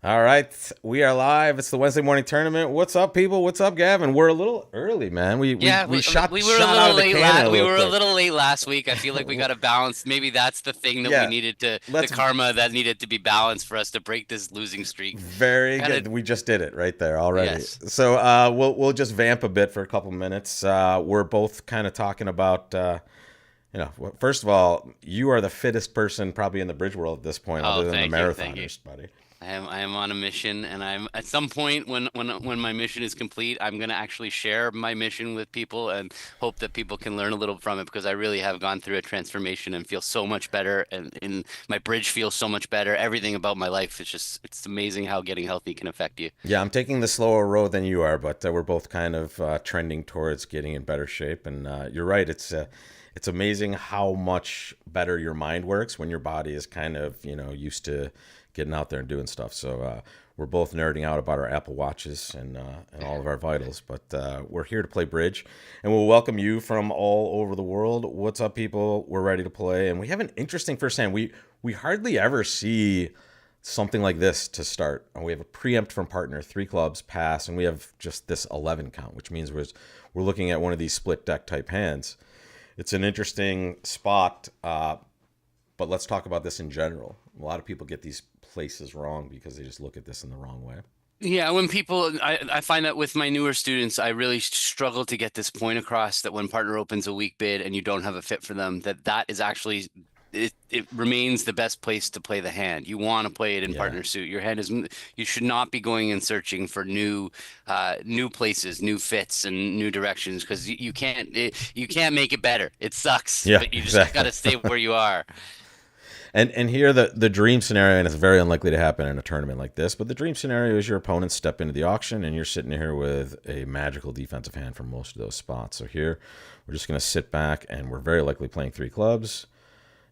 All right, we are live. It's the Wednesday morning tournament. What's up, people? What's up, Gavin? We're a little early, man. We we Yeah, we shot we were a shot out little of the late cannon a we little were a quick. little late last week. I feel like we got to balance. Maybe that's the thing that we Yeah, needed to the let's karma that needed to be balanced for us to break this losing streak. very Got to good. We just did it right there already. yes. So we'll just vamp a bit for a couple minutes. We're both kind of talking about first of all, you are the fittest person probably in the bridge world at this point, Oh, other than the thank you. marathoners, buddy. I am on a mission, and I'm at some point when my mission is complete, I'm gonna actually share my mission with people and hope that people can learn a little from it because I really have gone through a transformation and feel so much better, and my bridge feels so much better. Everything about my life is just it's amazing how getting healthy can affect you. Yeah, I'm taking the slower road than you are, but we're both kind of trending towards getting in better shape. And you're right; it's amazing how much better your mind works when your body is kind of used to getting out there and doing stuff. So we're both nerding out about our Apple Watches and all of our vitals, but we're here to play bridge, and we'll welcome you from all over the world. What's up, people? We're ready to play, and we have an interesting first hand. We hardly ever see something like this to start. We have a preempt from partner, three clubs, pass, and we have just this 11 count, which means we're looking at one of these split deck type hands. It's an interesting spot, but let's talk about this in general. A lot of people get these places wrong because they just look at this in the wrong way. Yeah, when people, I find that with my newer students, I really struggle to get this point across that when partner opens a weak bid and you don't have a fit for them, that is actually it remains the best place to play the hand. You want to play it in Yeah. partner suit. Your hand is you should not be going and searching for new places, new fits, and new directions because you can't make it better. It sucks, Yeah, but you just got exactly. to stay where you are. And here the dream scenario, and it's very unlikely to happen in a tournament like this, but the dream scenario is your opponents step into the auction and you're sitting here with a magical defensive hand for most of those spots. So here we're just going to sit back and we're very likely playing three clubs.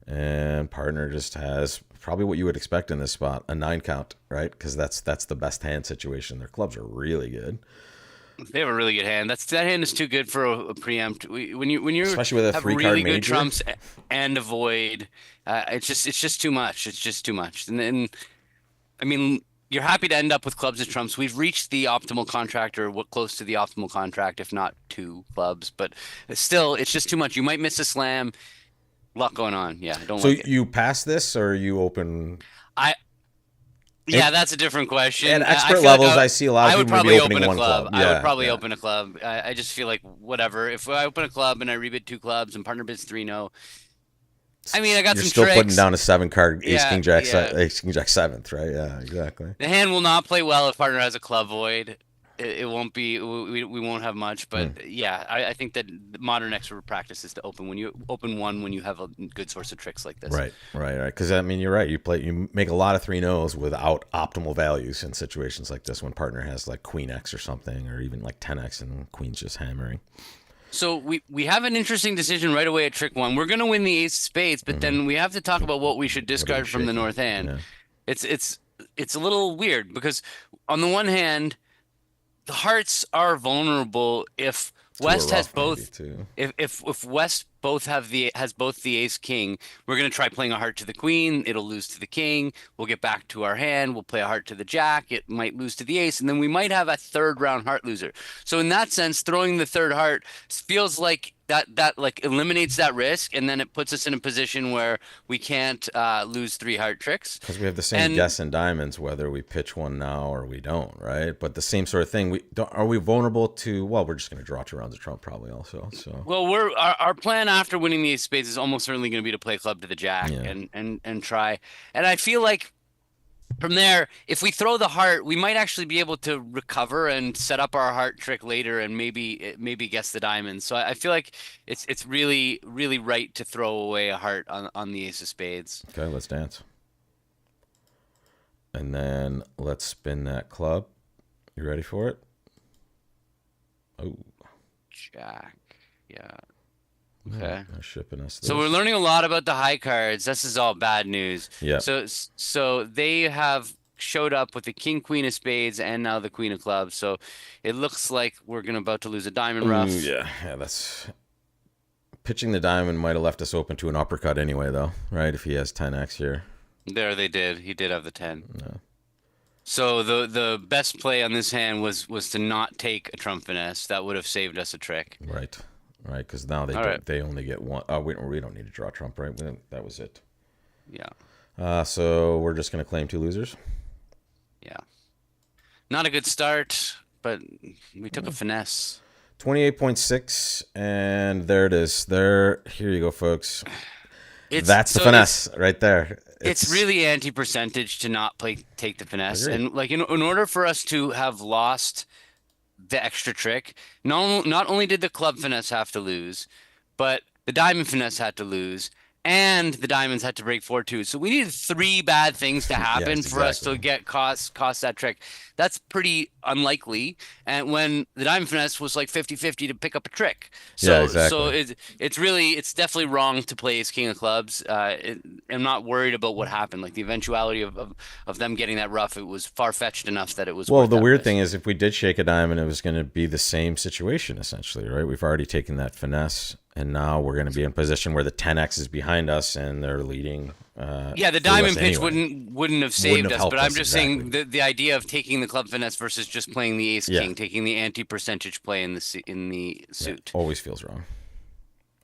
And partner just has probably what you would expect in this spot, a 9 count, right? Because that's the best hand situation. Their clubs are really good, They have a really good hand. That hand is too good for a preempt. When you especially with a have 3 card really good major. trumps and a void, it's just too much. It's just too much. And then I mean, you're happy to end up with clubs and trumps. We've reached the optimal contract or what close to the optimal contract, if not two clubs. But still, it's just too much. You might miss a slam. Lot going on. Yeah, I don't So like it. you pass this or you open I it Yeah, that's a different at question. I expert feel like levels. I see a lot of I would people maybe probably opening open a one club. club. I would Yeah, probably yeah. open a club. I just feel like whatever. If I open a club and I rebid two clubs and partner bids three, no. I mean, I got You're some still putting tricks. down a 7 card Yeah, yeah. ace king jack seventh, right? Yeah, exactly. The hand will not play well if partner has a club void. It won't be. We won't have much. Hmm. But yeah, I think that the modern expert practice is to open when you open one when you have a good source of tricks like this. Right. Because I mean, you're right. You make a lot of 3 nos without optimal values in situations like this when partner has like queen X or something, or even like 10x and queen's just hammering. So we have an interesting decision right away at trick one. We're gonna win the ace of spades, but Hmm. then we have to talk about what we should What are we discard from the shaking? north hand. Yeah, It's it's it's a little weird because on the one hand, the hearts are vulnerable if to a West has rough maybe both too. if West both have the has both the ace king, we're gonna try playing a heart to the queen, it'll lose to the king, we'll get back to our hand, we'll play a heart to the jack, it might lose to the ace, and then we might have a third round heart loser. So in that sense, throwing the third heart feels like that like eliminates that risk, and then it puts us in a position where we can't lose three heart tricks. Because we have the same And guess in diamonds whether we pitch one now or we don't, right? But the same sort of thing. We don't, are we vulnerable to? Well, we're just going to draw 2 rounds of Trump probably also. So well, our plan after winning the ace of spades is almost certainly going to be to play club to the jack yeah, and try. And I feel like from there, if we throw the heart, we might actually be able to recover and set up our heart trick later and maybe guess the diamond. So I feel like it's really right to throw away a heart on the ace of spades. okay, let's dance. And then let's spin that club. You ready for it? Oh, Jack. Yeah. no, Okay. they're shipping us So we're this. learning a lot about the high cards. This is all bad news. Yeah. So they have showed up with the king, queen of spades, and now the queen of clubs. So it looks like we're gonna about to lose a diamond Ooh, rough. yeah. That's pitching the diamond might have left us open to an uppercut anyway, though, right? If he has 10x here. There they did. He did have the 10. No. So the best play on this hand was to not take a trump finesse. That would have saved us a trick. Right. Right. Because now they All right. don't. They only get one. Oh, we don't need to draw trump, right? That was it. Yeah. So we're just gonna claim two losers. Yeah. Not a good start, but we took a finesse. 28.6, and there it is. Here you go, folks. It's That's the so finesse right there. it's It's really anti-percentage to not take the finesse. agreed. And like in order for us to have lost the extra trick, not only did the club finesse have to lose, but the diamond finesse had to lose, and the diamonds had to break 4-2. So we needed three bad things to happen Yes, for us to exactly. get cost that trick. That's pretty unlikely. And when the diamond finesse was like 50-50 to pick up a trick. Yeah, So exactly. it's definitely wrong to play as king of clubs. I'm not worried about what happened. Like the eventuality of them getting that rough, it was far-fetched enough that it was Well, worth the that weird thing risk. is, if we did shake a diamond, it was going to be the same situation essentially, right? We've already taken that finesse, and now we're going to be in a position where the 10x is behind us, and they're leading Yeah, the through us diamond pitch anyway. wouldn't have Wouldn't saved have us, but helped I'm us just exactly. saying the idea of taking the club finesse versus just playing the ace Yeah, king, taking the anti-percentage play in the yeah. suit. Always feels wrong.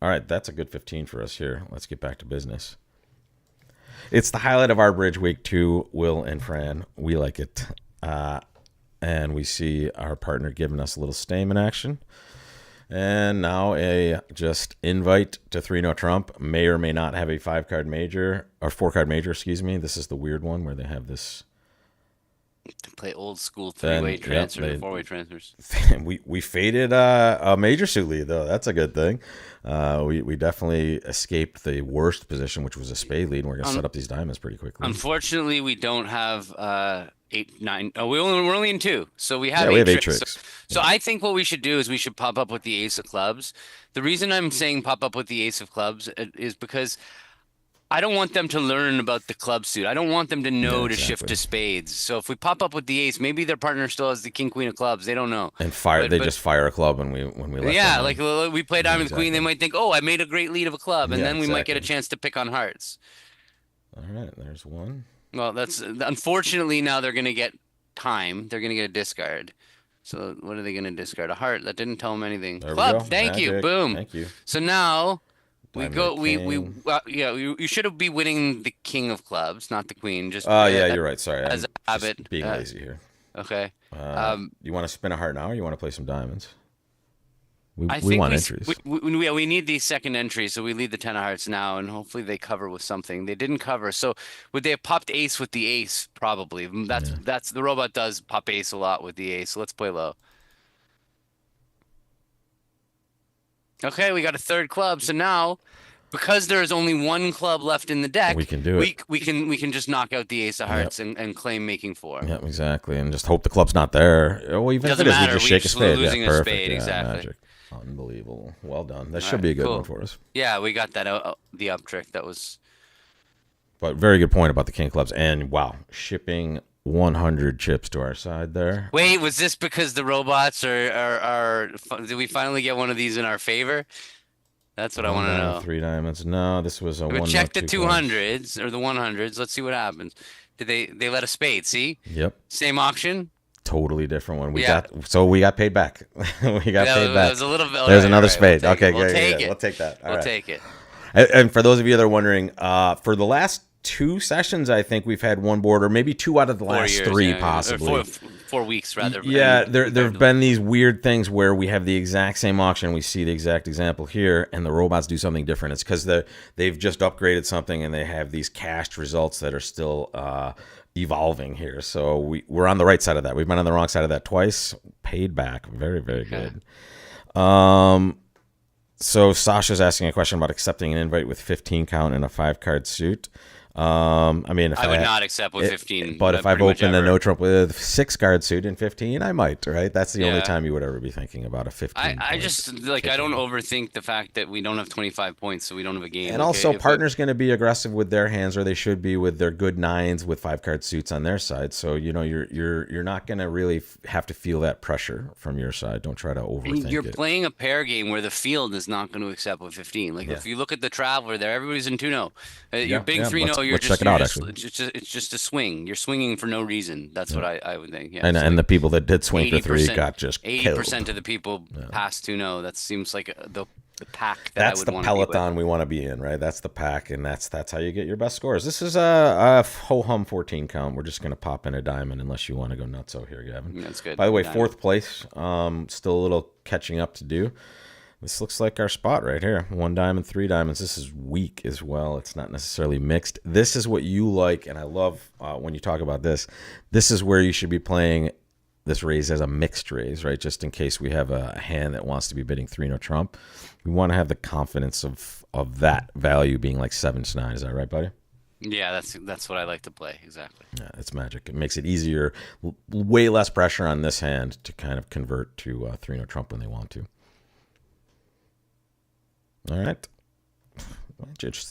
All right, that's a good 15 for us here. Let's get back to business. It's the highlight of our bridge week two, Will and Fran. We like it. And we see our partner giving us a little Stamen action. And now a just invite to 3-no Trump. May or may not have a 5-card major, or 4-card major, excuse me. This is the weird one where they have this. To play old school Then, three-way yep, transfers or they four-way transfers. we faded a major suit lead, though. That's a good thing. We definitely escaped the worst position, which was a spade lead, and we're going to Um, set up these diamonds pretty quickly. Unfortunately, we don't have eight, nine. Oh, we're only in two, so we have Yeah, we eight have 8 tricks. tricks. So I think what we should do is we should pop up with the ace of clubs. The reason I'm saying pop up with the ace of clubs is because I don't want them to learn about the club suit. I don't want them to Yeah, know to shift exactly. to spades. So if we pop up with the ace, maybe their partner still has the king queen of clubs. They don't know. And fire, But they but just fire a club when we let them yeah, in. like we play Yeah, diamond queen, they exactly. might think, "Oh, I made a great lead of a club," and Yeah, then we might get a exactly. chance to pick on hearts. All right, there's one. Well, that's unfortunately now they're going to get time. They're going to get a discard. So what are they going to discard? A heart. That didn't tell them anything. There we Club. go. Thank you. Magic. Boom. Thank you. So now we Diamond or go. We king. yeah. You should be winning the king of clubs, not the queen. Just Oh, yeah, you're right. Sorry, as I'm a just habit. being lazy here. Okay. Um, You want to spin a heart now, or you want to play some diamonds? We I we think want entries. we need the second entry, so we lead the 10 of hearts now, and hopefully they cover with something. They didn't cover, so would they have popped ace with the ace? Probably. Yeah. That's the robot does pop ace a lot with the ace. So let's play low. Okay, we got a third club. So now, because there is only one club left in the We deck, can do it. we can just knock out the ace of Yep. hearts and claim making four. Yep, exactly. And just hope the club's not there. Well, even if it Doesn't is, we matter. just We shake a just spade. Yeah, losing a perfect. spade. Yeah, Exactly. magic. Unbelievable. Well done. That All should right, be a good one cool. for us. Yeah, we got that out, the up trick. That was But very good point about the king clubs. And wow, shipping 100 chips to our side there. Wait, was this because the robots did we finally get one of these in our favor? That's what I One want to diamond, know. 3 diamonds. No, this was a But one check note, the two clubs. 200s or the 100s. Let's see what happens. Did they let a spade? See? Yep. Same auction? Totally different one. Yeah. We got paid back. We got paid That back. was a little bit. All There's right, all another right. We'll spade. take it. Okay, We'll good. Yeah, take yeah, it. we'll take that. All We'll right. take it. And for those of you that are wondering, for the last 2 sessions, I think we've had one board, or maybe two out of the Four last years, three, yeah, yeah. Or possibly. 4 weeks rather. I Yeah, mean, there compared have to been these weird things where we have the exact same auction, we see the exact example here, and the robots do something different. It's because they've just upgraded something and they have these cached results that are still evolving here. So we're on the right side of that. We've been on the wrong side of that twice. Paid back. Very, very okay. good. So Sasha's asking a question about accepting an invite with 15 count and a 5-card suit. I mean, I would not accept with 15, but if I've pretty much opened a ever. no trump with 6-card suit in 15, I might, right? That's the only Yeah. time you would ever be thinking about a 15 I point just like I don't overthink the fact that we don't have 25 points, so we don't have a game. And Like also, if we, partner's going to be aggressive with their hands, or they should be with their good nines with 5-card suits on their side. So you're not going to really have to feel that pressure from your side. Don't try to overthink you're it. playing a pair game where the field is not going to accept with 15. Like Yeah. if you look at the Traveler there, everybody's in 2-0. You're Yeah, big yeah. 3-0 let's check it out. Actually, it's just a swing. You're swinging for no reason. That's what I would think. Yeah. and the people that did swing for 3 got just 80% killed. of the people passed 2-0. That seems like the pack that I That's would the want to be with. peloton we want to be in, right? That's the pack, and that's how you get your best scores. This is a ho hum 14 count. We're just gonna pop in a diamond unless you want to go nutso here, Gavin. That's good. By the way, Diamond. 4th place. Still a little catching up to do. This looks like our spot right here. 1 diamond, 3 diamonds. This is weak as well. It's not necessarily mixed. This is what you like, and I love when you talk about this. This is where you should be playing this raise as a mixed raise, right? Just in case we have a hand that wants to be bidding 3 no trump. We want to have the confidence of that value being like 7 to 9. Is that right, buddy? Yeah, that's what I like to play. Exactly. Yeah, it's magic. It makes it easier, way less pressure on this hand to kind of convert to 3 no trump when they want to. All right.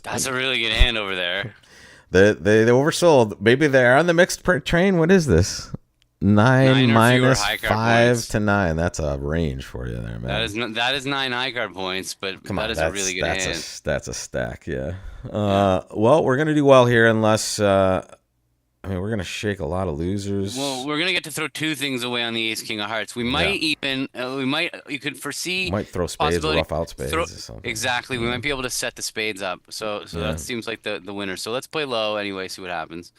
That's a really good hand over there. They oversold. Maybe they're on the mixed train. What is this? 9 minus 5 to 9. That's a range for you there, man. That is 9 high card points, but that is a really good hand. That's a stack, yeah. Well, we're gonna do well here unless we're gonna shake a lot of losers. Well, we're gonna get to throw 2 things away on the ace king of hearts. We might you could foresee might throw spades or rough out spades or something. Exactly. We might be able to set the spades up. So that seems like the winner. So let's play low anyway, see what happens.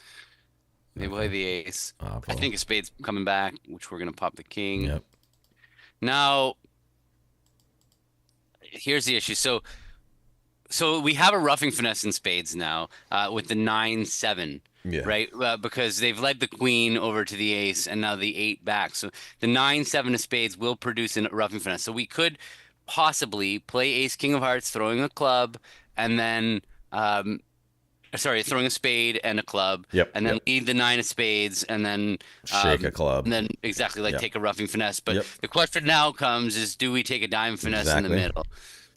They play the ace. I think a spade's coming back, which we're gonna pop the king. Yep. Now, here's the issue. So we have a roughing finesse in spades now with the 9-7. Yeah. Right, because they've led the queen over to the ace and now the 8 back. So the 9-7 of spades will produce a roughing finesse. So we could possibly play ace king of hearts, throwing a club, and then throwing a spade and a club, and then lead the 9 of spades, and then shake a club, and then take a roughing finesse. But the question now comes is, do we take a diamond finesse in the middle?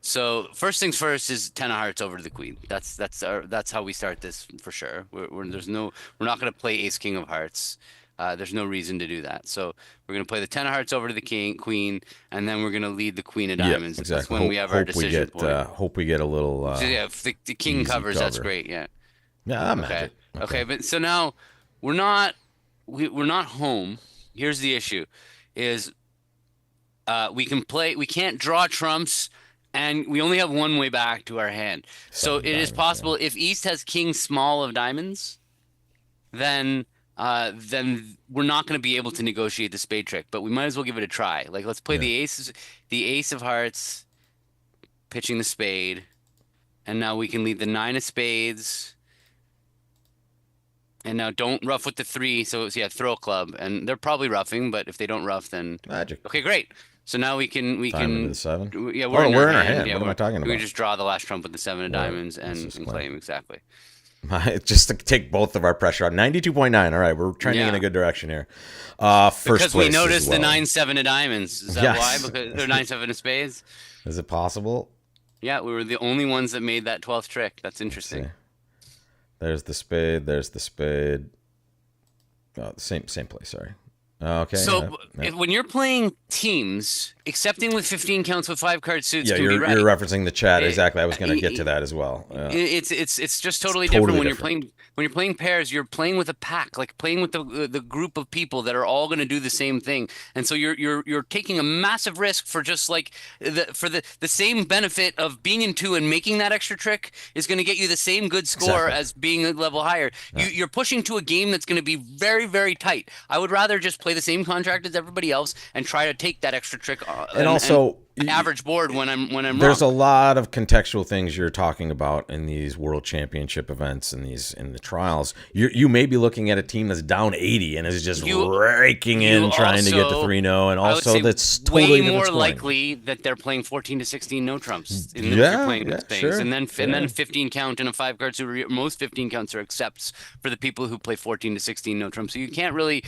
So first things first is 10 of hearts over to the queen. That's how we start this for sure. We're not going to play ace king of hearts. There's no reason to do that. So we're going to play the 10 of hearts over to the queen, and then we're going to lead the queen of diamonds. Exactly. That's when we have our decision point. Hope we get a little. If the king covers, that's great. Yeah. Yeah. I'm okay. But so now we're not home. Here's the issue: is we can't draw trumps. And we only have one way back to our hand. So it is possible if East has king small of diamonds, then we're not going to be able to negotiate the spade trick. But we might as well give it a try. Like, let's play the ace of hearts, pitching the spade, and now we can lead the 9 of spades. And now don't rough with the 3. So throw a club, and they're probably roughing. But if they don't rough, then magic. Okay, great. So now we can the 7. Yeah, we're in our hand. Yeah, what am I talking about? We just draw the last trump with the 7 of diamonds and claim exactly. Just to take both of our pressure out. 92.9. All right, we're trending in a good direction here. First because place we noticed the 9-7 of diamonds. Is that why? Because they're 9-7 of spades. Is it possible? Yeah, we were the only ones that made that 12th trick. That's interesting. There's the spade. There's the spade. Oh, same place. Sorry. Okay. So when you're playing teams, accepting with 15 counts with 5 card suits can be right. You're referencing the chat. Exactly. I was going to get to that as well. It's just totally different when you're playing pairs. You're playing with a pack, like playing with the group of people that are all going to do the same thing. And so you're taking a massive risk for just like the same benefit of being in 2 and making that extra trick is going to get you the same good score as being a level higher. Yeah. You're pushing to a game that's going to be very, very tight. I would rather just play the same contract as everybody else and try to take that extra trick and also average board when I'm there's wrong. A lot of contextual things you're talking about in these world championship events and in the trials. You may be looking at a team that's down 80 and is just raking in trying to get to 3-0, and also that's totally way more likely that they're playing 14 to 16 no trumps in things. Sure. And then 15 count in a 5 card suit. Most 15 counts are accepts for the people who play 14 to 16 no trumps. So you can't really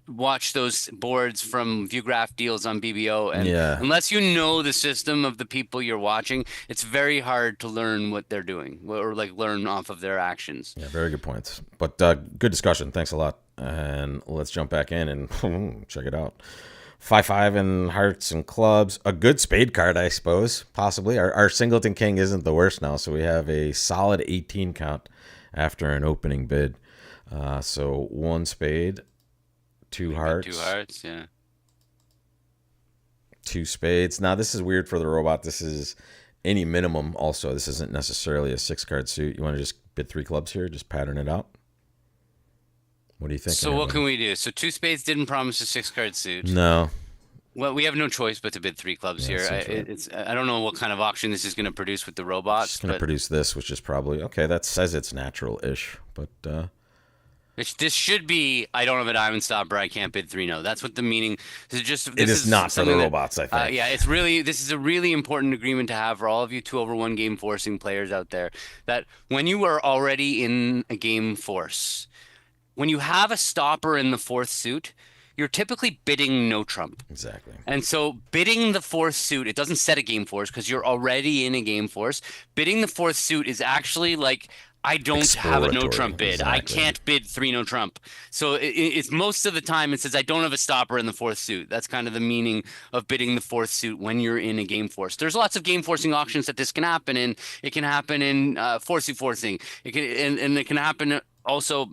watch those boards from ViewGraph deals on BBO, and unless you know the system of the people you're watching, it's very hard to learn what they're doing or like learn off of their actions. Yeah, very good points. But good discussion. Thanks a lot. And let's jump back in and check it out. 5-5 in hearts and clubs. A good spade card, I suppose. Possibly. Our singleton king isn't the worst now, so we have a solid 18 count. after an opening bid. So one spade, two hearts. Two hearts, yeah. Two spades. Now, this is weird for the robot. This is any minimum also. This isn't necessarily a 6-card suit. You want to just bid 3 clubs here? Just pattern it out? What do you think? So what can we do? So 2 spades didn't promise a 6-card suit. No. Well, we have no choice but to bid 3 clubs here. I don't know what kind of auction this is going to produce with the robots. It's going to produce this, which is probably, okay, that says it's natural-ish, but... This should be, I don't have a diamond stopper, I can't bid 3-no. That's what the meaning. This is not for the robots, I think. Yeah, this is a really important agreement to have for all of you 2/1 game forcing players out there, that when you are already in a game force, when you have a stopper in the 4th suit, you're typically bidding no trump. Exactly. And so bidding the 4th suit, it doesn't set a game force because you're already in a game force. Bidding the 4th suit is actually like, I don't have a no trump bid. Exactly. I can't bid 3 no trump. So it's most of the time it says I don't have a stopper in the 4th suit. That's kind of the meaning of bidding the 4th suit when you're in a game force. There's lots of game forcing auctions that this can happen in. It can happen in 4-suit forcing. It can and it can happen also.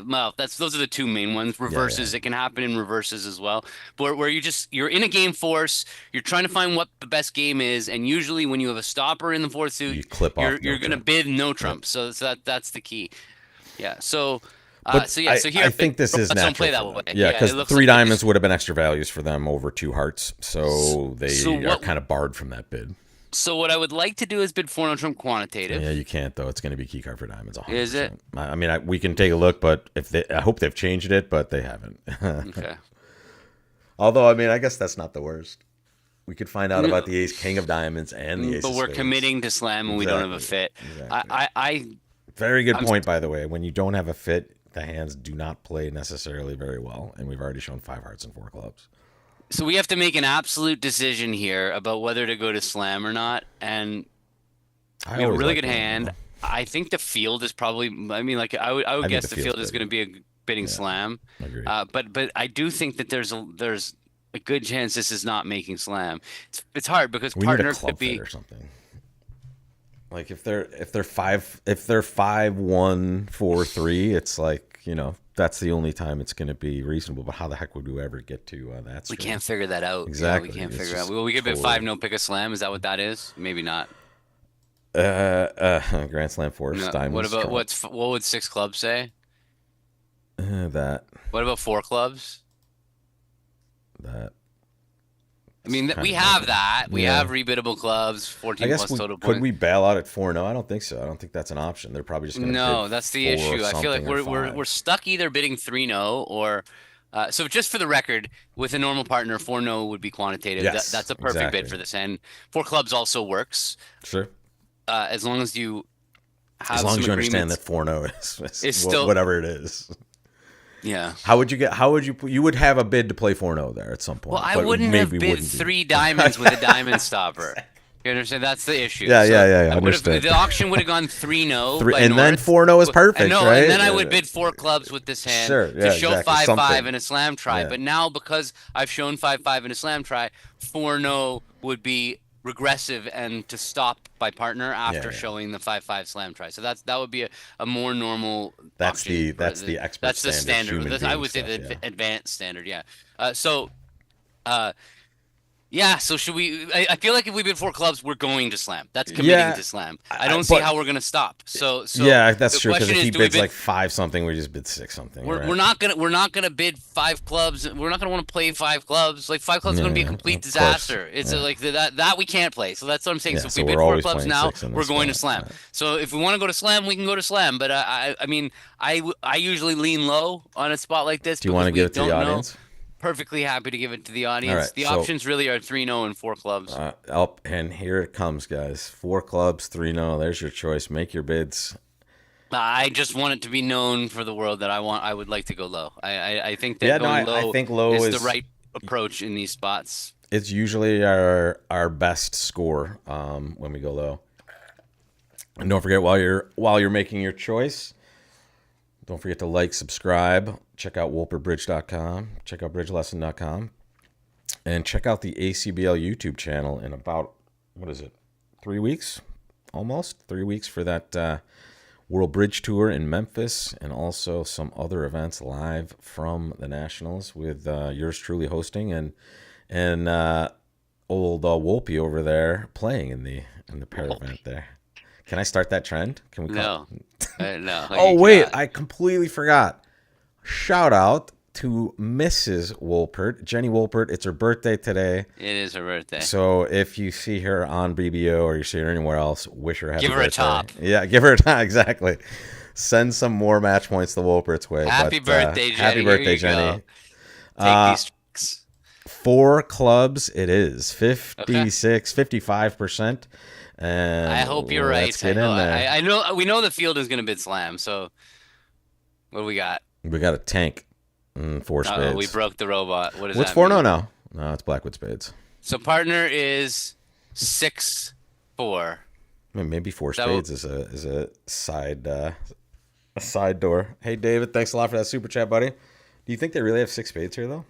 Well, those are the 2 main ones. Reverses, yeah. It can happen in reverses as well. But where you're in a game force, you're trying to find what the best game is, and usually when you have a stopper in the 4th suit, you're going to bid no trump. Yep. So that's the key. Yeah. So. So here I think this is natural. Don't play that way. Yeah, because 3 diamonds would have been extra values for them over 2 hearts, so they are kind of barred from that bid. So what I would like to do is bid 4 no trump quantitative. Yeah, you can't though. It's going to be key card for diamonds. 100%. Is it? I mean, we can take a look, but I hope they've changed it, but they haven't. Okay. Although, I mean, I guess that's not the worst. We could find out about the ace king of diamonds and the ace. But we're committing to slam when we don't have a fit. Exactly. Very good point, by the way. When you don't have a fit, the hands do not play necessarily very well, and we've already shown 5 hearts and 4 clubs. So we have to make an absolute decision here about whether to go to slam or not, and we have a really good hand. I think the field is probably. I mean, like I would guess the field is going to be a bidding slam. Agreed. But I do think that there's a good chance this is not making slam. It's hard because partner could be or something. Like if they're 5-1-4-3, it's like, you know, that's the only time it's going to be reasonable. But how the heck would we ever get to that? We can't figure that out. Exactly. Yeah, we can't figure out. Well, we could bid 5 no pick a slam. Is that what that is? Maybe not. Grand Slam force. No, Diamonds. What about what would 6 clubs say? That. What about 4 clubs? That. I mean, we have that. We have rebiddable clubs, 14 plus total points. Could we bail out at 4-0? I don't think so. I don't think that's an option. They're probably just going to No, that's the issue. I feel like we're stuck either bidding 3-0 or so just for the record, with a normal partner, 4-0 would be quantitative. Yes, that's a perfect bid for this. And 4 clubs also works. Sure. As long as you have as long as you understand that 4-0 is still whatever it is. Yeah. You would have a bid to play 4-0 there at some point. Well, I wouldn't have bid 3 diamonds with a diamond stopper. You understand? That's the issue. Yeah, yeah. Understood. The auction would have gone 3-0. And then 4-0 is perfect, right? And then I would bid 4 clubs with this hand to show 5-5 in a slam try. Yeah. But now, because I've shown 5-5 in a slam try, 4-0 would be regressive and to stop by partner after showing the 5-5 slam try. So that would be a more normal auction. That's the expert that's the standard. I would say the advanced standard, yeah. So should we? I feel like if we bid 4 clubs, we're going to slam. That's committing to slam. I don't see how we're going to stop. So yeah, that's true. Because if he bids like 5 something, we just bid 6 something. We're not gonna bid 5 clubs. We're not gonna want to play 5 clubs. Like 5 clubs is gonna be a complete disaster. It's like that we can't play. So that's what I'm saying. So if we bid 4 clubs now, we're going to slam. Yeah. So if we want to go to slam, we can go to slam. But I mean, I usually lean low on a spot like this. Do you want to give it to the audience? Perfectly happy to give it to the audience. Right, the options really are 3-0 and 4 clubs. And here it comes, guys. 4 clubs, 3-0. There's your choice. Make your bids. I just want it to be known for the world that I would like to go low. I think that I think low is the right approach in these spots. It's usually our best score when we go low. And don't forget, while you're making your choice, don't forget to like, subscribe, check out wolperbridge.com, check out bridgelesson.com, and check out the ACBL YouTube channel in about, 3 weeks? Almost 3 weeks for that World Bridge Tour in Memphis, and also some other events live from the Nationals with yours truly hosting and old Wolpe over there playing in the pair event there. Can I start that trend? Can we call? No, no, Oh you wait, got I completely forgot. Shout out to Mrs. Wolpert, Jenny Wolpert. It's her birthday today. it is her birthday. So if you see her on BBO or you see her anywhere else, wish her happy Give her birthday. a top. Yeah, give her a top. Exactly. Send some more match points the Wolpert's way. Happy birthday, Jenny. Happy Here birthday, you go. Jenny. Take these tricks. 4 clubs it is. Okay. 55%. And I hope you're right. let's get in there. I know we know the field is going to bid slam. So what do we got? We got a tank. 4 spades. We broke the robot. What does What's that 4 mean? no? No, it's Blackwood spades. So partner is 6-4. I mean, maybe 4 That will- spades is a side door. Hey David, thanks a lot for that super chat, buddy. Do you think they really have 6 spades here though?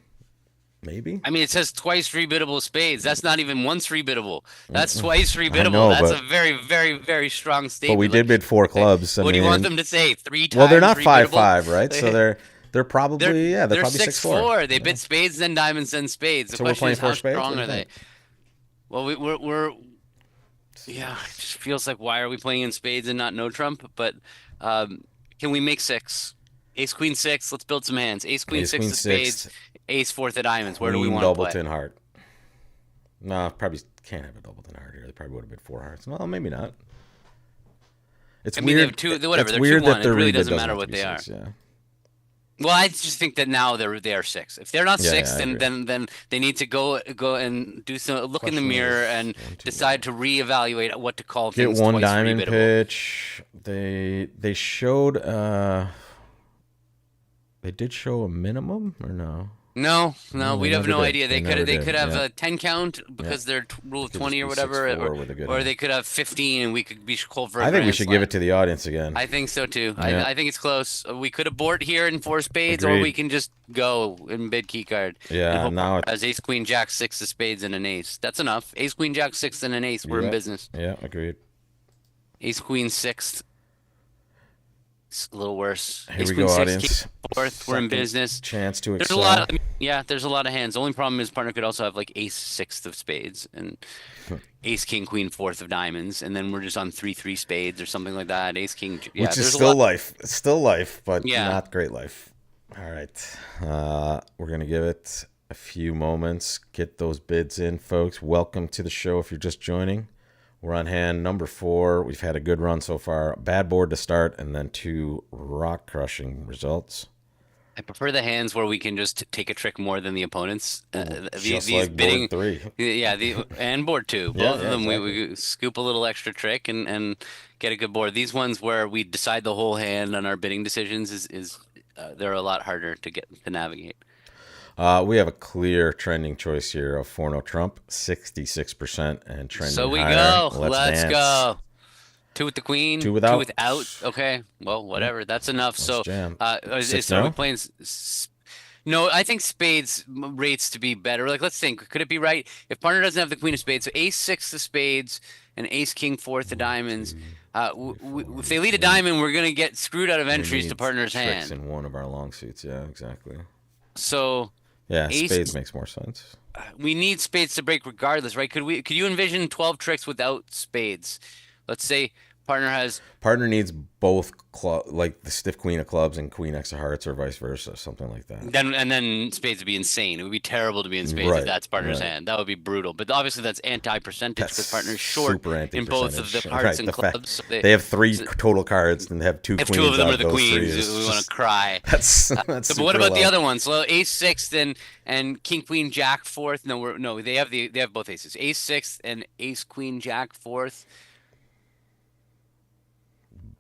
Maybe. I mean, it says twice rebiddable spades. That's not even once rebiddable. That's twice rebiddable. know, That's but- a very, very, very strong statement. But we did bid 4 clubs. What do you I want mean, them to say? 3 times? well, they're not rebiddable? 5-5, right? So they're probably they're probably 6-4. They bid spades, then diamonds, then spades. The So we're question playing is, how 4 spades? strong What do are you they? think? Well, we're yeah. It just feels like, why are we playing in spades and not no trump? But can we make 6? Ace Queen 6. Let's build some hands. Ace Queen Ace 6 Queen of spades. 6. Ace 4th of diamonds. Where do we Queen want to play? doubleton heart. No, probably can't have a doubleton heart here. They probably would have been 4 hearts. Well, maybe not. It's I mean, weird. they have two. Whatever. It's They're weird 2-1. that It the really rebid doesn't matter have what to be they are. 6, yeah. Well, I just think that now they are 6. If they're not Yeah, 6, yeah, I then they need to go and do some look in the Question mirror is, and 1, 2, decide to reevaluate what to call Get things 1 twice diamond rebiddable. pitch. They showed they did show a minimum or no? No, No, we they have never no did. idea. They They never could did, have yeah. a 10 count because they're rule of Could 20 or just be whatever, 6-4 with a good or hand. they could have 15 and we could be called for a I think we grand should slam. give it to the audience again. I think so too. Yeah. I think it's close. We could abort here in 4 spades, or Agreed. we can just go and bid key card. Yeah, and hope now as Ace Queen Jack 6 of spades and an ace. That's enough. Ace Queen Jack 6 and an ace. We're in Yeah. business. Yeah, agreed. Ace Queen 6. It's a little worse. Here Ace we Queen go, 6, audience. King 4th. We're in Second business. Chance to There's excel. a lot. There's a lot of hands. The only problem is partner could also have like Ace 6th of spades and Ace King Queen 4th of diamonds, and then we're just on 3-3 spades or something like that. Ace King. Yeah, Which is there's a still lot. life. It's still life, but Yeah. not great life. All right. We're going to give it a few moments. Get those bids in, folks. Welcome to the show if you're just joining. We're on hand number 4. We've had a good run so far. Bad board to start, and then 2 rock-crushing results. I prefer the hands where we can just take a trick more than the opponents. Just These like bidding, board 3. yeah, and board 2. Yeah, Both of yeah, them, exactly. we scoop a little extra trick and get a good board. These ones where we decide the whole hand on our bidding decisions is they're a lot harder to get to navigate. We have a clear trending choice here of 4-0 Trump, 66%, and trending So we higher. go. Let's dance. go. 2 with the queen. 2 without. 2 without. Okay. Well, whatever. That's enough. So, jam. is 6-0? we playing? No, I think spades rates to be better. Like, let's think. Could it be right if partner doesn't have the queen of spades? So ace 6 of spades and ace king 4th of diamonds. If they lead a diamond, we're gonna get screwed out of We entries need to partner's tricks hand. in one of our long suits. Yeah, exactly. So Yeah, Ace- spades makes more sense. we need spades to break regardless, right? Could you envision 12 tricks without spades? Let's say partner has Partner needs both like the stiff queen of clubs and queen x of hearts, or vice versa, something like that. then spades would be insane. It would be terrible to be in spades Right, if that's partner's right. hand. That would be brutal. But obviously that's anti-percentage because That's partner's short super in both of the anti-percentage. hearts Right, and the fact- clubs. So They have 3 total cards and have 2 if queens. 2 of them out are the those 3 queens, is we want just- to cry. That's So, but what super about the low. other ones? So ace 6th and king queen jack 4th. No, they have both aces. Ace 6th and ace queen jack 4th.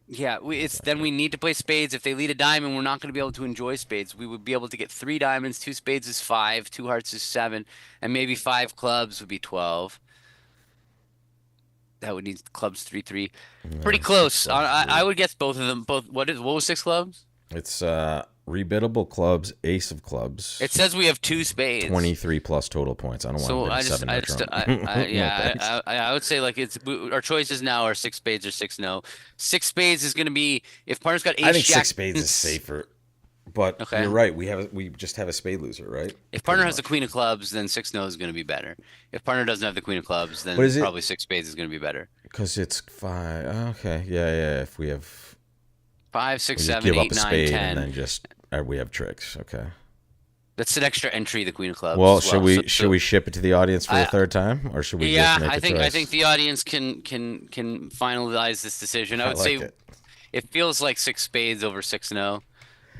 Yeah, then we need to play spades. If they lead a diamond, we're not going to be able to enjoy spades. We would be able to get 3 diamonds, 2 spades is 5, 2 hearts is 7, and maybe 5 clubs would be 12. That would need clubs 3-3. Pretty close. I would guess both of them. What was 6 clubs? It's rebiddable clubs, ace of It clubs, says we have two spades. 23 plus total points. I don't want to So bid a I just, seven I no just, trump. No yeah, thanks. I would say like our choices now are six spades or six no. Six spades is going to be if partner's got I ace think jack. six spades is safer, but Okay. you're right. We just have a spade loser, right? If Pretty partner has the much. queen of clubs, then six no is going to be better. If partner doesn't have the queen of clubs, But then is it probably six spades is going to be better. because it's five? Okay, yeah, yeah. If we have, Five, six, we just seven, give up eight, a nine, spade and 10. then just we have tricks. Okay. That's an extra entry, the queen of clubs Well, as should well. So, we should so we ship it to the audience for the I, third time, or should we just yeah, make a I think choice? the audience can finalize this decision. I I would like say it. it feels like six spades over six no.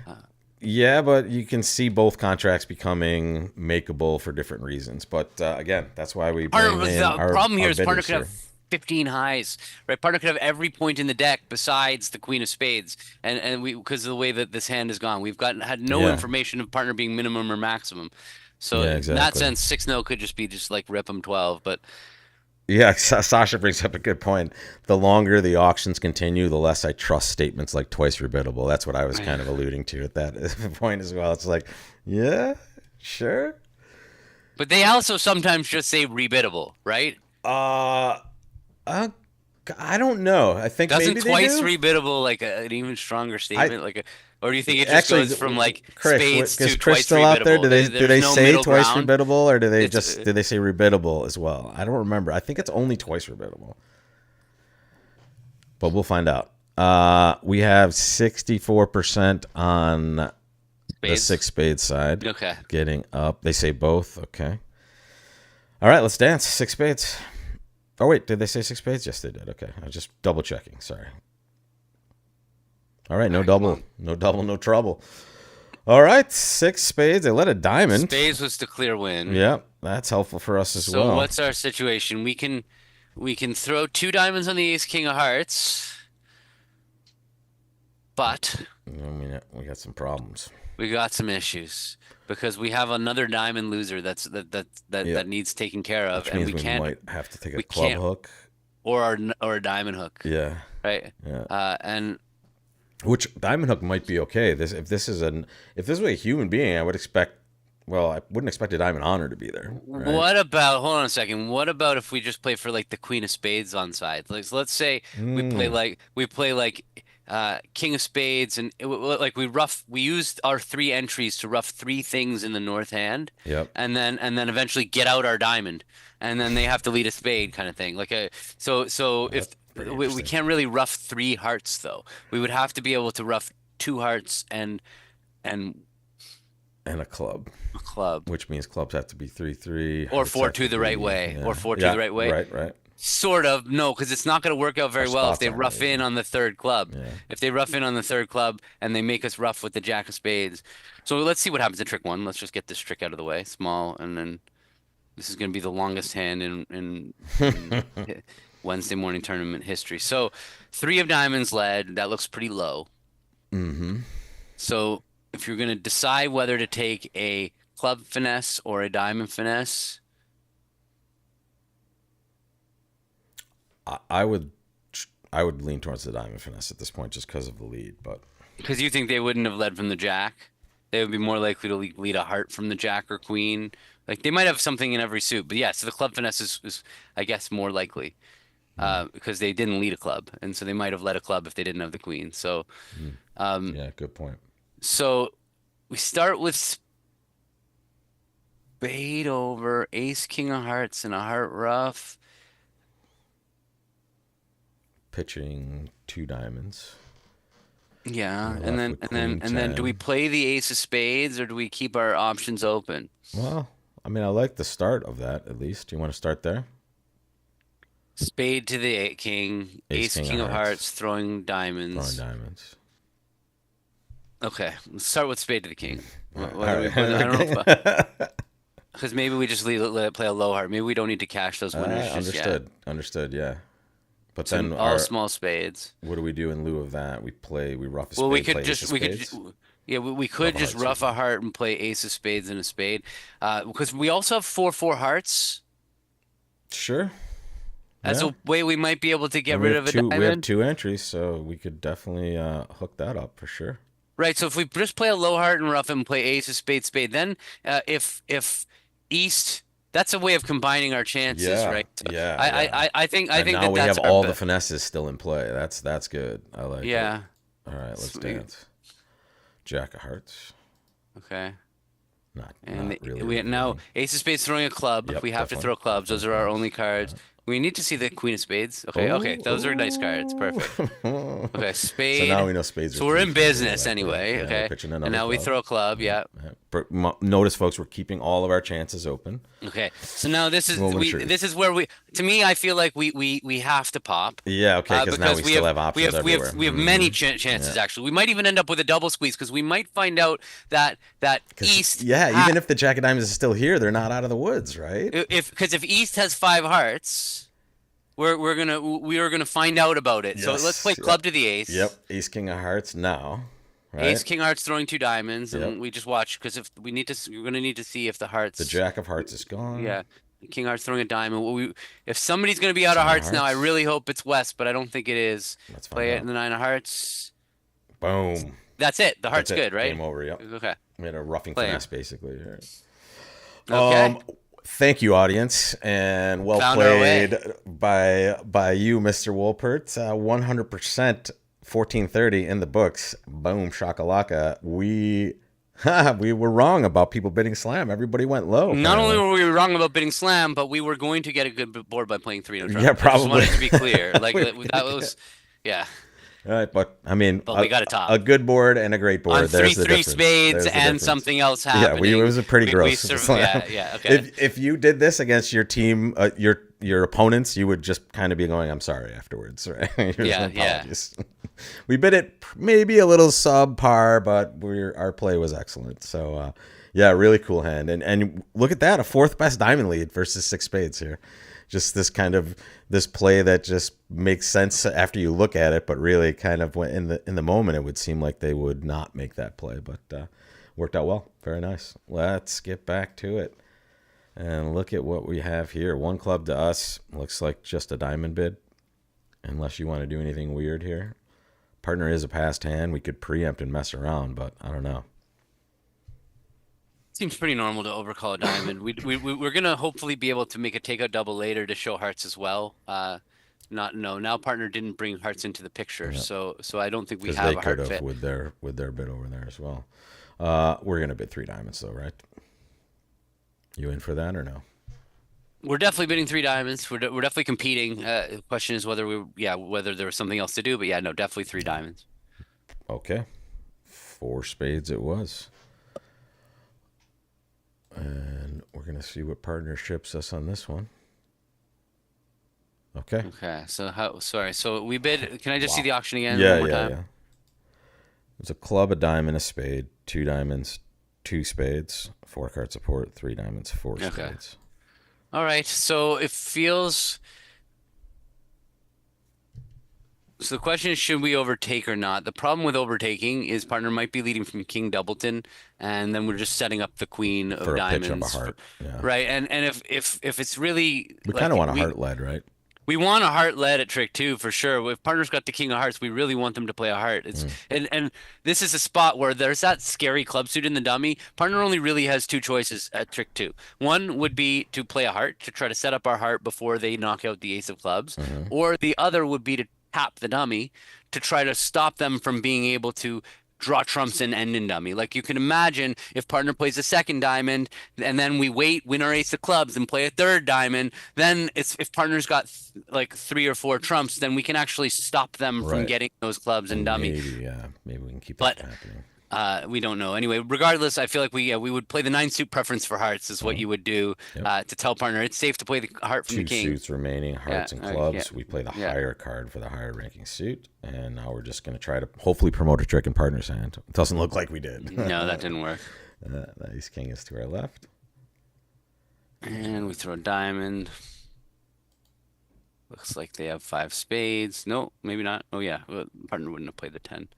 Uh, Yeah, but you can see both contracts becoming makeable for different reasons. But again, that's why we Partner, bring in the problem here our is partner bidders could have here. 15 highs, right? Partner could have every point in the deck besides the queen of spades, and we because of the way that this hand has gone, we've had no Yeah, information of partner being minimum or maximum. So yeah, in that exactly. sense, six no could just be just like rip them 12. But Yeah, Sasha brings up a good point. The longer the auctions continue, the less I trust statements like twice rebiddable. That's what I was kind of alluding to at that point as well. It's like, yeah, sure. but they also sometimes just say rebiddable, right? Uh, uh I don't know. I think Doesn't maybe they twice do. rebiddable like an even stronger I statement? Or do you think it just actually, goes from like Chris, spades is to Chris twice still out there? rebiddable? Do There's they no say middle twice ground. rebiddable, or It's do they say rebiddable as well? I don't remember. I think it's only twice rebiddable, but we'll find out. We have 64% on the spades. six spades side, Okay. getting up. They say both. Okay. All right, let's dance. Six spades. Oh wait, did they say six spades? Yes, they did. Okay, I was just double checking. Sorry. All right, All no right, come double, on. no double, no trouble. All right, six spades. They let a diamond. Spades was the clear win. Yeah, that's helpful for us as So well. what's our situation? We can throw two diamonds on the ace king of hearts, but I mean, we got some problems. we got some issues because we have another diamond loser Yeah, that needs taken care of, which and means we might have to take a we club can't hook. or a diamond hook, Yeah, right? yeah. And Which diamond hook might be okay. If this was a human being, I would expect. Well, I wouldn't expect a diamond honor to be there, right? what about, hold on a second. What about if we just play for like the queen of spades on side? Like let's say Mm, we play like king of spades and like we used our three entries to rough three things in the north hand yep. and then eventually get out our diamond and then they have to lead a spade kind of thing. Like a so if That's pretty we interesting. can't really rough three hearts though. We would have to be able to rough two hearts and And a club, a club. which means clubs have to be 3-3, Or hearts four have to two the right be way, or yeah, four two yeah, the right way. right, right. Sort of, no, because it's not going to work out Our very well if spots they aren't rough in amazing. on the third club. Yeah. If they rough in on the third club and they make us rough with the jack of spades. So let's see what happens in trick one. Let's just get this trick out of the way, small, and then this is going to be the longest hand in Wednesday morning tournament history. So three of diamonds led. That looks pretty low. Mm-hmm. So if you're going to decide whether to take a club finesse or a diamond finesse, I would I would lean towards the diamond finesse at this point just because of the lead, but because you think they wouldn't have led from the jack, they would be more likely to lead a heart from the jack or queen. Like they might have something in every suit, but yeah. So the club finesse is I guess, more likely mm, because they didn't lead a club, and so they might have led a club if they didn't have the queen. So, mm, um, yeah, good point. so we start with spade over ace king of hearts and a heart ruff. Pitching two diamonds. Yeah, We're and left then with and then queen and then do we 10. play the ace of spades or do we keep our options open? Well, I mean, I like the start of that at least. You want to start there? Spade to the king, Ace ace king of king of hearts, hearts, throwing throwing diamonds. diamonds. Okay, let's start with spade to the king. All Whether we, right. whether, I don't know if Okay. because maybe we just let it play a low heart. Maybe we don't need to cash those winners just yet. Understood. Understood. Yeah. But So then all our small spades. what do we do in lieu of that? We rough a Well, we spade, could play ace just of we could spades, yeah we rough could a just heart. Excuse rough a me. heart and play ace of spades and a spade, because we also have four hearts Sure. as Yeah. a way we might be able to get And we rid have of a two. We have diamond. two entries, so we could definitely hook that up for sure. Right. So if we just play a low heart and rough and play ace of spade, spade, then if East, that's a way of combining our chances, Yeah, right? So yeah, yeah. I And think now that we that's have our all the bet. finesses still in play. That's good. I like it. Yeah. All right, let's Sweet. dance. Jack of hearts. Okay. Not And really we now revealing. ace of spades throwing a club. Yep, We have to definitely, throw clubs. definitely Those are our clubs. only cards. Yeah. We need to see the queen of spades. Okay. Okay. Those are nice cards. Perfect. Oh. Okay. So now Spade. we know spades are So we're three in from very business likely. anyway. Yeah, we're Okay. pitching And another now we club. throw a club. Yeah, Yeah. yeah. Notice, folks, we're keeping all of our chances open. Okay. So now Moment of truth. this is where we to me I feel like we have to pop. Yeah, okay, because now we Because still have options everywhere. we have many Yeah. chances actually. We might even end up with a double squeeze because we might find out that Because East yeah, ha even if the Jack of Diamonds is still here, they're not out of the woods, right? if because if East has five hearts, we are gonna find out about it. So let's play Yes. club Yep. to the Yep. ace. Ace King of Hearts now, Ace right? King Hearts throwing two diamonds, Yep. and we just watch because if we need to, we're gonna need to see if the The hearts. Jack of Hearts is gone. Yeah, King Hearts throwing a diamond. If somebody's gonna be out of Ten of hearts now, I Hearts. really hope it's West, but I don't think it is. Let's find Play it out. in the nine of hearts. Boom. That's it. The That's heart's it. good, right? Game over. Yep. Okay. We had a roughing Playing. finesse basically here. Okay. Thank you, audience, and well Found our way. played by you, Mr. Wolpert. 100%, 1430 in the books. Boom, shakalaka. We were wrong about people bidding slam. Everybody went low. Not only Apparently. were we wrong about bidding slam, but we were going to get a good board by playing three no trump. Yeah, I just probably. wanted to be clear. Like We were that gonna was, yeah. All right, but I mean, But we got a top a good board and a great board. on There's the three difference. spades There's the and difference. something else Yeah, happening. it was a pretty gross slam. Yeah. Okay. If you did this against your team, your opponents, you would just kind of be going, "I'm sorry" afterwards, right? Here's Yeah, my apologies. We bid it maybe a little subpar, but our play was excellent. So yeah, really cool hand. And look at that, a fourth best diamond lead versus six spades here. Just this play that just makes sense after you look at it, but really kind of when in the moment it would seem like they would not make that play, but worked out well. Very nice. Let's get back to it and look at what we have here. One club to us. Looks like just a diamond bid, unless you want to do anything weird here. Partner is a passed hand. We could preempt and mess around, but I don't know. Seems pretty normal to overcall a diamond. We're gonna hopefully be able to make a takeout double later to show hearts as well. Now partner didn't bring hearts into the picture, Yeah. so I don't think we Because have they a could heart have fit. with their bid over there as well. We're gonna bid three diamonds though, right? You in for that or no? We're definitely bidding three diamonds. We're definitely competing. The question is whether there was something else to do, but yeah, no, definitely three diamonds. Okay. Four spades it was. And we're going to see what partner ships us on this one. Okay. Okay, so we bid. Can I just see Wow. the auction again Yeah, one more yeah, time? yeah. There's a club, a diamond, a spade, two diamonds, two spades, four card support, three diamonds, four Okay. spades. All right, so it feels. So the question is, should we overtake or not? The problem with overtaking is partner might be leading from King Doubleton, and then we're just setting up the Queen of For a pitch Diamonds, of a heart. Yeah. right? And if it's really We like, kind of want a heart lead, right? we want a heart led at trick two for sure. If partner's got the king of hearts, we really want them to play a heart. It's and this is a spot where there's that scary club suit in the dummy. Partner only really has two choices at trick two. One would be to play a heart to try to set up our heart before they knock out the ace of clubs, or the other would be to tap the dummy to try to stop them from being able to draw trumps and end in dummy. Like you can imagine if partner plays a second diamond and then we win our ace of clubs and play a third diamond, then if partner's got like three or four trumps, then we can actually stop them from Right. getting those clubs and dummy. Maybe we can keep But that happening. we don't know. Anyway, regardless, I feel like we would play the nine suit preference for hearts is what you would do to tell partner it's safe to play the heart from Two the king. suits remaining, hearts and Yeah, clubs. yeah, We play the yeah. higher card for the higher ranking suit, and now we're just going to try to hopefully promote a trick in partner's hand. It doesn't look like we did. No, that didn't work. The ace king is to our left. And we throw a diamond. Looks like they have five spades. No, maybe not. Oh yeah, partner wouldn't have played the 10.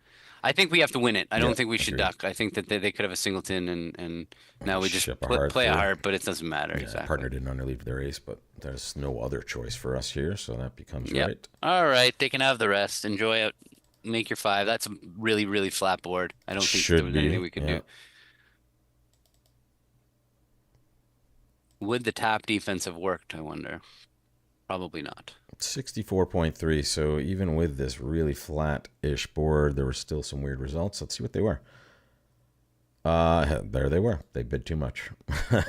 I think we have to win it. I don't Yeah, think we should agreed. duck. I think that they could have a singleton and now we just Ship a heart play a through. heart, but it doesn't matter Yeah, exactly. partner didn't underleave their ace, but there's no other choice for us here, so that becomes Yep. right. All right, they can have the rest. Enjoy it. Make your 5. That's a really, really flat board. I don't think that there Should was anything be. we could Yeah. do. Would the tap defense have worked, I wonder? Probably not. 64.3. So even with this really flat-ish board, there were still some weird results. Let's see what they were. There they were. They bid too much.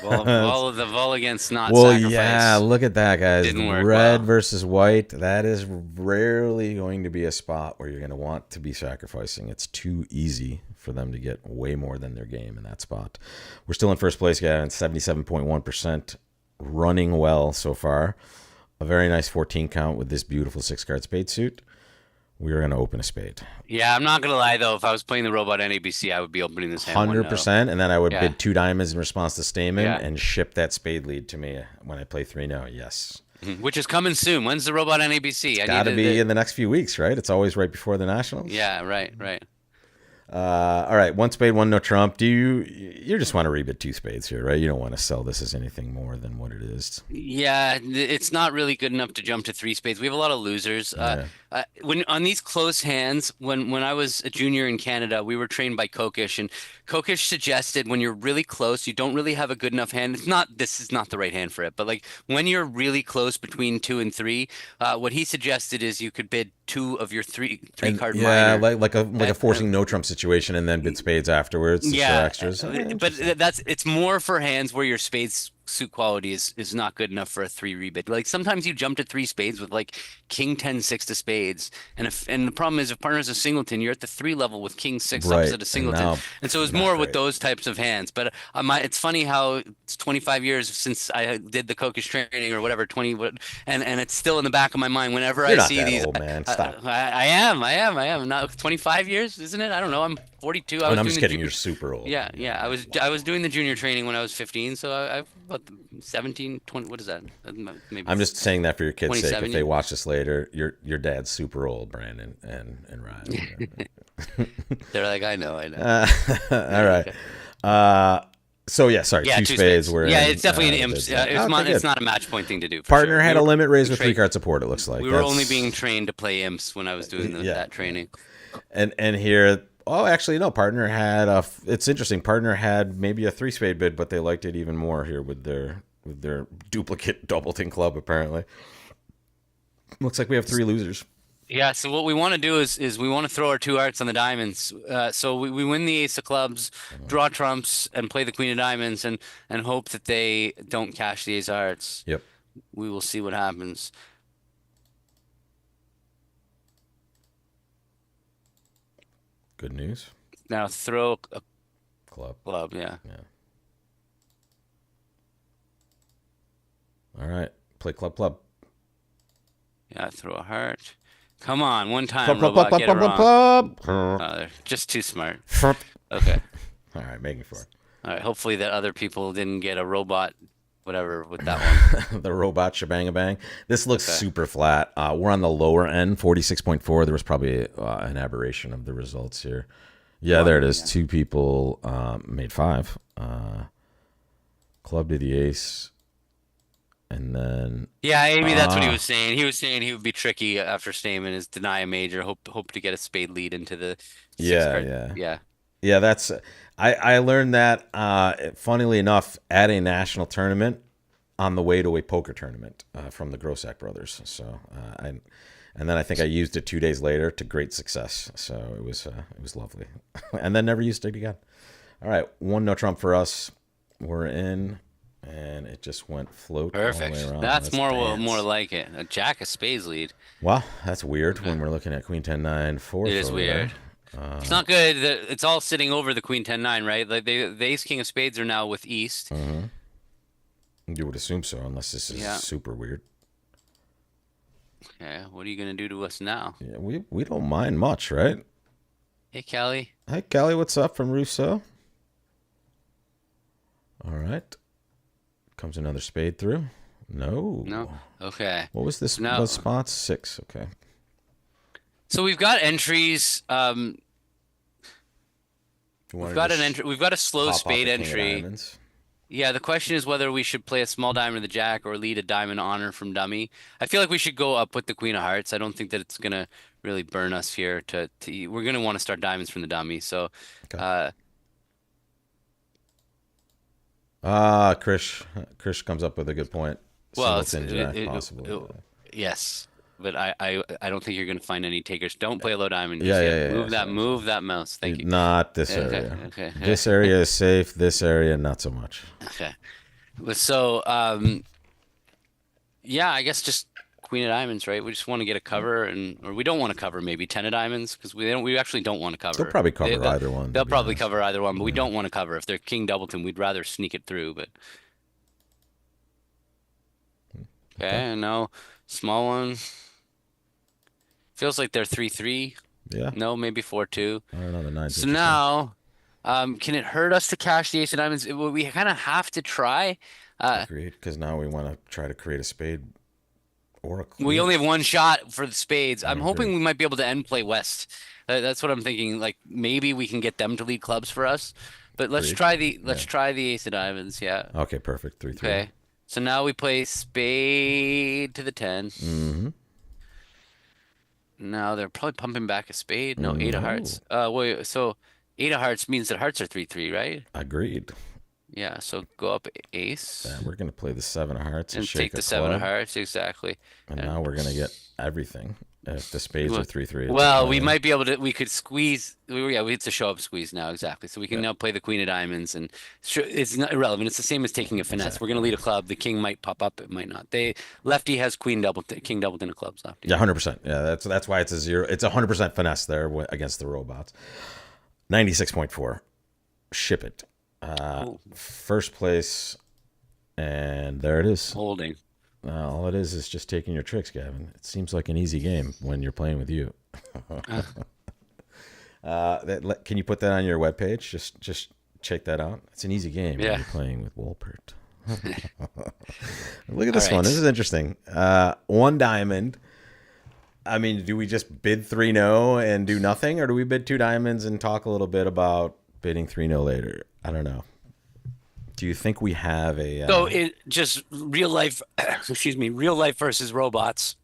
All of the vol against not Well, yeah, sacrifice look at that, guys. didn't work Red well. versus white. That is rarely going to be a spot where you're going to want to be sacrificing. It's too easy for them to get way more than their game in that spot. We're still in first place, Gavin. 77.1%. Running well so far. A very nice 14 count with this beautiful 6-card spade suit. We are going to open a spade. Yeah, I'm not gonna lie though. If I was playing the robot NABC, I would be opening this hand 100%. And then I would Yeah, bid 2 diamonds in response to Stamen yeah. and ship that spade lead to me when I play 3-0. Yes. Which is coming soon. When's the robot NABC? I Got need to be in the next few weeks, right? It's always right before the Nationals. Yeah, right, right. All right, 1 spade, 1 no trump. You just want to rebid 2 spades here, right? You don't want to sell this as anything more than what it is. Yeah, it's not really good enough to jump to 3 spades. We have a lot of losers. Yeah. When on these close hands, when I was a junior in Canada, we were trained by Kokish, and Kokish suggested when you're really close, you don't really have a good enough hand. This is not the right hand for it, but like when you're really close between 2 and 3, what he suggested is you could bid 2 of your three And card yeah, minor. like a forcing no trump situation, and then bid spades afterwards to show Yeah, extras. but Interesting. it's more for hands where your spades suit quality is not good enough for a 3 rebid. Like sometimes you jump to 3 spades with like king 10 6 to spades, and the problem is if partner is a singleton, you're at the 3 level with king 6 Right, opposite a and singleton, now and so it's not more with great. those types of hands. But it's funny how it's 25 years since I did the Kokish training or whatever 20 and it's still in the back of my mind whenever You're I not see that these. old, man. Stop. I am not 25 years, isn't it? I don't know. I'm 42. I Oh, was and I'm doing just the kidding. You're super old. yeah, Yeah, yeah. I was doing the junior training when I was 15, so I've about 17, 20. What is that? Maybe I'm just saying that for your kids' sake. 27 If they years. watch this later, your dad's super old, Brandon and Ryan. They're like, I know, I know. All right. Okay. So yeah, sorry. Yeah, 2 two spades spades. were Yeah, in. it's definitely an The imp. bids there. Okay, It's good. not a match point thing to do for Partner sure. had a limit raised with tra- 3 card support. It looks like we were only being trained to play imps when I was doing yeah. that training. And here, oh, actually no. Partner had a. It's interesting. Partner had maybe a 3 spade bid, but they liked it even more here with their duplicate doubleton club. Apparently, looks like we have 3 losers. Yeah, so what we want to do is we want to throw our 2 hearts on the diamonds. So we win the ace of clubs, draw trumps, and play the queen of diamonds, and hope that they don't cash the ace of hearts. Yep. We will see what happens. Good news. Now throw a Club. club, yeah. Yeah. All right. Play club. Yeah, throw a heart. Come on, one time, Club. robot, get it wrong. Club. They're just too smart. All Okay. right, making for it. All right. Hopefully that other people didn't get a robot, whatever, with that one. The robot shebang bang. This looks Okay. super flat. We're on the lower end, 46.4. There was probably an aberration of the results here. Yeah, there it is. Yeah. 2 people made 5. Club to the ace. And then Yeah, maybe that's what he was saying. He was saying he would be tricky after Stamen is deny a major, hope to get a spade lead into the Yeah, card. Yeah. yeah, that's I learned that funnily enough at a national tournament on the way to a poker tournament from the Grossack brothers. So and then I think I used it 2 days later to great success. So it was lovely, and then never used it again. All right, 1 no trump for us. We're in, and it just went float all the Perfect. way around. That's more dance. like it. A jack of spades lead. Wow, that's weird when we're looking at Queen 10-9 4. It is weird. It's not good. It's all sitting over the queen 10-9, right? Like the ace king of spades are now with east. You would assume so, unless this is Yeah. super weird. Okay, what are you gonna do to us now? Yeah, we don't mind much, right? Hey, Callie. Hi, Callie, what's up from Rousseau? All right. Comes another spade through. No. No. Okay. What was this? No. What spots? 6. Okay. So we've got entries. You wanna We've got an just entry. We've got a slow pop out spade the king of entry. diamonds? Yeah, the question is whether we should play a small diamond of the jack or lead a diamond honor from dummy. I feel like we should go up with the queen of hearts. I don't think that it's gonna really burn us here we're gonna want to start diamonds from the dummy. So, Okay. uh, Krish comes up with a good point. well, Singleton jack, possibly. yes, but I don't think you're gonna find any takers. Don't play a low diamond Yeah, just yeah, yet. yeah, yeah. Sorry, sorry. Move that mouse. Thank you. Not this Okay, area. okay, This area is safe. This area, not so much. okay. So, yeah, I guess just queen of diamonds, right? We just want to get a cover, or we don't want to cover maybe 10 of diamonds because we actually don't want to They'll cover. probably cover either one, to They'll be probably honest. cover either one, but we Yeah. don't want to cover. If they're king doubleton, we'd rather sneak it through. But Okay. okay, and now small one feels like they're 3-3. Yeah. No, maybe 4-2. I don't know. The nine's So interesting. now, can it hurt us to cash the ace of diamonds? We kind of have to try. Uh, Agreed. Because now we want to try to create a spade or a We queen. only have one shot for the spades. I I'm hoping agree. we might be able to end play West. That's what I'm thinking. Like maybe we can get them to lead clubs for us. But Agreed. let's Yeah. try the ace of diamonds. Yeah. Okay. Perfect. 3-3. Okay. So now we play spade to the 10. Mm-hmm. Now they're probably pumping back a spade. No, eight of No. hearts. Wait, so eight of hearts means that hearts are 3-3, right? Agreed. Yeah, so go up ace And we're gonna play the seven of hearts and and shake take a the seven of club. hearts, exactly. And And now we're gonna get everything. If the spades are 3-3, it's a well, we play. might be able to. We could squeeze. Yeah, it's a show up squeeze now, exactly. So we can Yeah. now play the queen of diamonds, and it's not irrelevant. It's the same as taking a finesse. We're going to Exactly. lead a club. The king might pop up. It might not. Lefty has queen double, king doubled in a clubs. Lefty. Yeah, 100%. Yeah, that's why it's a zero. It's 100% finesse there against the robots. 96.4. Ship it. Oh, First place, and there it is. holding. All it is just taking your tricks, Gavin. It seems like an easy game when you're playing with you. Can you put that on your webpage? Just check that out. It's an easy game when Yeah. you're playing with Wolpert. Look at All this one. This is right. interesting. One diamond. I mean, do we just bid 3-0 and do nothing, or do we bid two diamonds and talk a little bit about bidding 3-0 later? I don't know. Do you think we have a? So it just real life. Excuse me. Real life versus robots.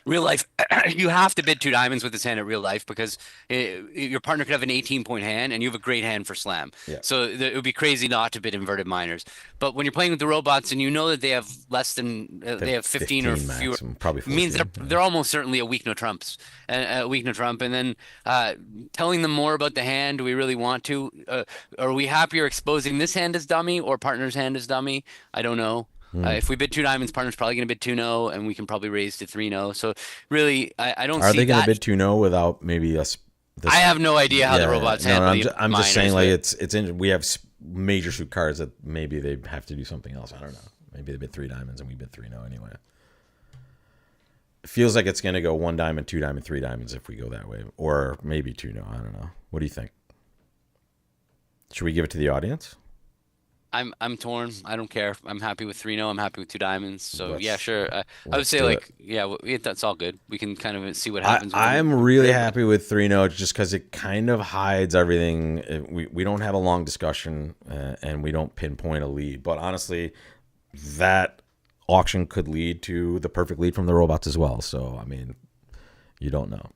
Real life, you have to bid two diamonds with this hand at real life because your partner could have an 18-point hand and you have a great hand for slam. Yeah, So it would be crazy not to bid inverted minors. But when you're playing with the robots and you know that they have less than they they have have 15 or 15 fewer, maximum, probably means 14. they're almost certainly a weak no trumps and a weak no trump. And then telling them more about the hand, do we really want to? Are we happier exposing this hand as dummy or partner's hand as dummy? I don't know. If we bid two diamonds, partner's probably going to bid 2-0, and we can probably raise to 3-0. So really, I don't Are see they going to that. bid 2-0 without maybe us? I This, have no idea how the yeah, robots no, handle I'm the I'm just saying minors, like but it's in. We have major suit cards that maybe they have to do something else. I don't know. Maybe they bid three diamonds and we bid 3-0 anyway. It feels like it's going to go one diamond, two diamond, three diamonds if we go that way, or maybe 2-0. I don't know. What do you think? Should we give it to the audience? I'm torn. I don't care. I'm happy with 3-0. I'm happy with two diamonds. So yeah, Let's sure. I would let's say do it. like yeah, that's all good. We can kind of see what I, happens with them. I'm really happy with 3-0 just because it kind of hides everything. We don't have a long discussion and we don't pinpoint a lead. But honestly, that auction could lead to the perfect lead from the robots as well. So, I mean, you don't know.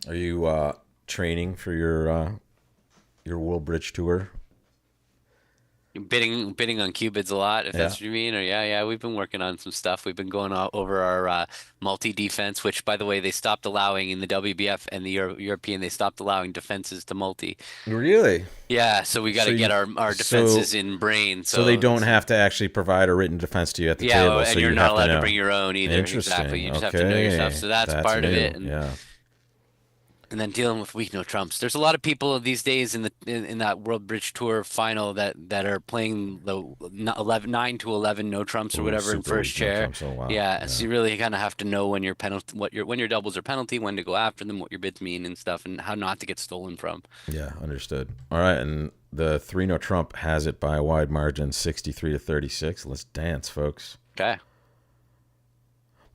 Are you training for your World Bridge tour? Bidding on Cubids a lot, if Yeah. that's what you mean. Or yeah, we've been working on some stuff. We've been going over our multi defense, which by the way they stopped allowing in the WBF and the European. They stopped allowing defenses to multi. Really? Yeah, so we got So to get you our so defenses in brain. so they So don't have to actually provide a written defense to you at the yeah, table. and So you're you not have to allowed to know. bring your own either. Exactly. Interesting. You just have to know your stuff. Okay. So that's That's part of new. it. Yeah. And then dealing with weak no trumps. There's a lot of people these days in that World Bridge Tour final that are playing the 9 to 11 no trumps or Ooh, whatever in super first weak. No chair. Trump. Oh, wow. Yeah, Yeah. so you really kind of have to know when your penalty, when your doubles are penalty, when to go after them, what your bids mean and stuff, and how not to get stolen from. Yeah. Understood. All right. And the 3 no Trump has it by a wide margin, 63-36. Let's dance, folks. Okay.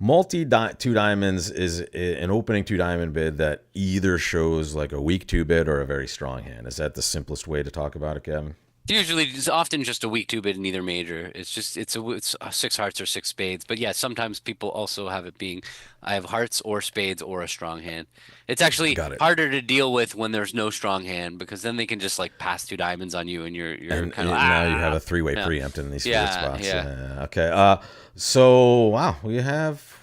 Two diamonds is an opening two diamond bid that either shows like a weak two bid or a very strong hand. Is that the simplest way to talk about it, Kevin? It's often just a weak two bid in either major. It's six hearts or six spades. But yeah, sometimes people also have it being I have hearts or spades or a strong hand. It's actually Got it. harder to deal with when there's no strong hand because then they can just like pass two diamonds on you and you're And kind of now you have a three-way yeah preempt in these split yeah spots. yeah. Okay. So wow, we have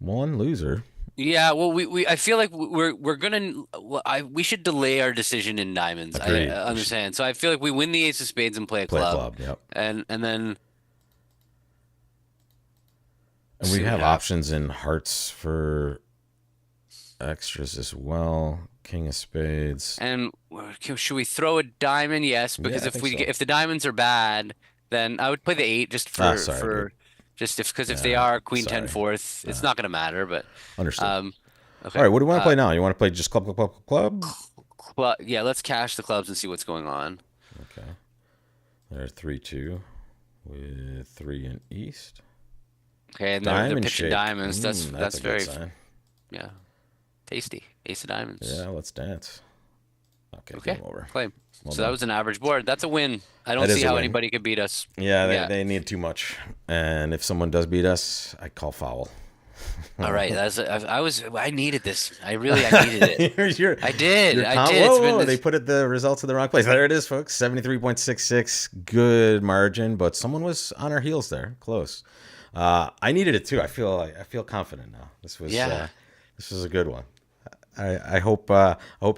one loser. Yeah, well, we I feel like we're gonna we should delay our decision in diamonds. I Agreed. We should understand. So I feel like we win the ace of spades and play a play a club, club. Yep. and then And see we what have happens. options in hearts for extras as well. King of spades. And should we throw a diamond? Yes, Yeah, because I think so. if the diamonds are bad, then I would play the eight just Sorry, dude. for just if because if they are queen ten Sorry. fourth, it's not gonna matter. But Understood. um, All okay. right, what do you want to play now? You want to play just club, club, club, club? Well, yeah, let's cash the clubs and see what's going on. Okay. There's 3-2 with 3 in east. Okay, and they're Diamond pitching shake. diamonds. That's That's a good very sign. yeah tasty. Ace of diamonds. Yeah, let's dance. Okay, Okay, game over. claim. Well So that done. was an average board. That's a win. I don't That see is a how win. anybody could beat us. Yeah, Yeah. they need too much. And if someone does beat us, I call foul. All right. I needed this. I needed it. you're, I did. you're I com- did. It's been Whoa, they this. put the results in the wrong place. There it is, folks. 73.66. Good margin, but someone was on our heels there. Close. I needed it too. I feel confident now. Yeah. This was a good one. I hope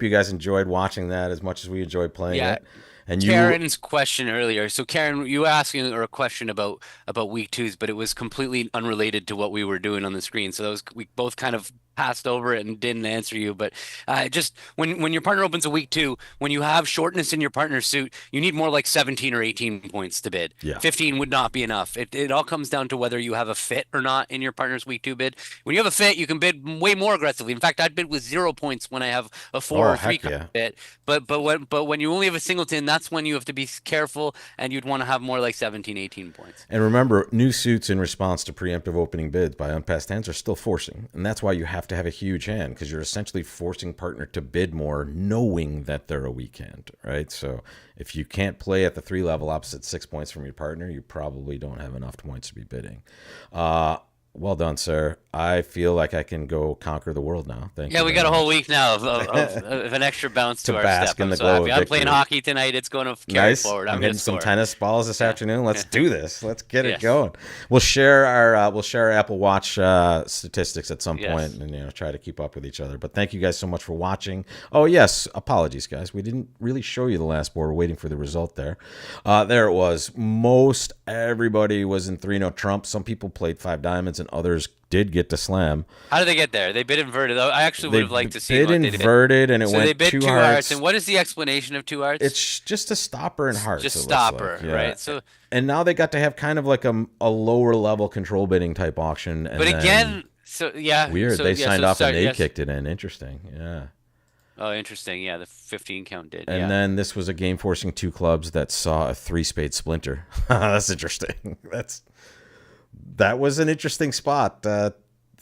you guys enjoyed watching that as much as we enjoyed playing Yeah. it. And you Karen's question earlier. So Karen, you were asking her a question about week twos, but it was completely unrelated to what we were doing on the screen. So that was we both kind of passed over it and didn't answer you. But just when your partner opens a week two, when you have shortness in your partner's suit, you need more like 17 or 18 points to bid. yeah. 15 would not be enough. It all comes down to whether you have a fit or not in your partner's week two bid. When you have a fit, you can bid way more aggressively. In fact, I'd bid with 0 points when I have a four Oh, or three heck card yeah. fit. But when you only have a singleton, that's when you have to be careful and you'd want to have more like 17, 18 points. And remember, new suits in response to preemptive opening bids by unpassed hands are still forcing. And that's why you have to have a huge hand, because you're essentially forcing partner to bid more knowing that they're a weak hand, right? So if you can't play at the 3 level opposite 6 points from your partner, you probably don't have enough points to be bidding. Well done, sir. I feel like I can go conquer the world now. Thank Yeah, you we very got a whole much. week now of an extra bounce To to our bask step. in I'm the so glow happy. of I'm playing victory. hockey tonight. It's going to carry Nice. forward. I'm I'm going hitting to some score. tennis balls this Yeah. afternoon. Let's do this. Let's get it Yes. going. We'll share our Apple Watch statistics at some point, Yes. and try to keep up with each other. But thank you guys so much for watching. Oh yes, apologies guys. We didn't really show you the last board. We're waiting for the result there. There it was. Most everybody was in 3-0 Trump. Some people played 5 diamonds, and others did get to slam. How did they get there? They bid inverted. I actually would They have liked to see bid what they did. inverted, and it So they went bid 2 two hearts. hearts. And what is the explanation of two hearts? It's just a stopper and hearts. Just It looks stopper, like. Yeah. right? So, And now they got to have kind of like a lower level control bidding type auction. And but then, again, so yeah, weird. so They yeah, signed so off and they yes. kicked it in. Interesting. Yeah. Oh, interesting. Yeah, the 15 count did. And Yeah. then this was a game forcing 2 clubs that saw a 3-spade splinter. That's interesting. That was an interesting spot.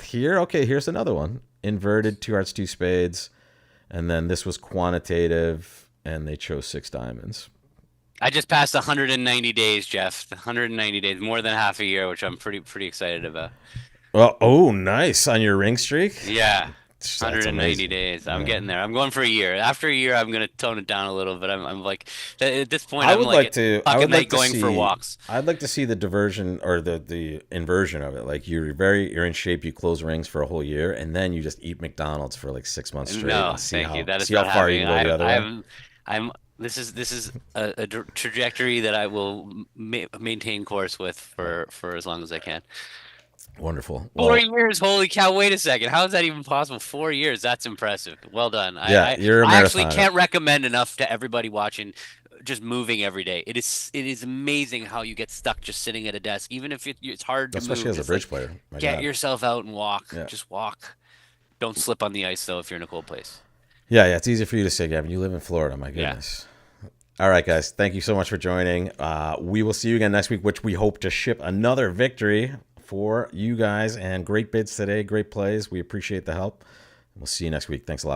Here's another one. Inverted 2 hearts, 2 spades. And then this was quantitative, and they chose 6 diamonds. I just passed 190 days, Jeff. 190 days, more than half a year, which I'm pretty excited about. Well, oh, nice on your ring streak. Yeah. That's 190 amazing. days. I'm Yeah. getting there. I'm going for a year. After a year, I'm gonna tone it down a little bit. I'm like, at this point, I I'm would like like to. stuck I at would night like to going see. for walks. I'd like to see the diversion or the inversion of it. Like you're in shape. You close rings for a whole year, and then you just eat McDonald's for like 6 months straight. No, And see thank you. That is see how not far you happening. can go the other way. I'm. This is a trajectory that I will maintain course with for as long as I can. Wonderful. 4 years, holy cow! Wait a second. How is that even possible? 4 years. That's impressive. Well done. Yeah, you're a I actually marathoner. can't recommend enough to everybody watching. Just moving every day. It is amazing how you get stuck just sitting at a desk, even if it's hard to Especially move. as a Just bridge like player. My get God. yourself out and walk. Yeah. Just walk. Don't slip on the ice though if you're in a cold place. Yeah. It's easy for you to say, Gavin. You live in Florida. My Yeah. goodness. All right, guys. Thank you so much for joining. We will see you again next week, which we hope to ship another victory for you guys, and great bids today, great plays. We appreciate the help. We'll see you next week. Thanks a lot.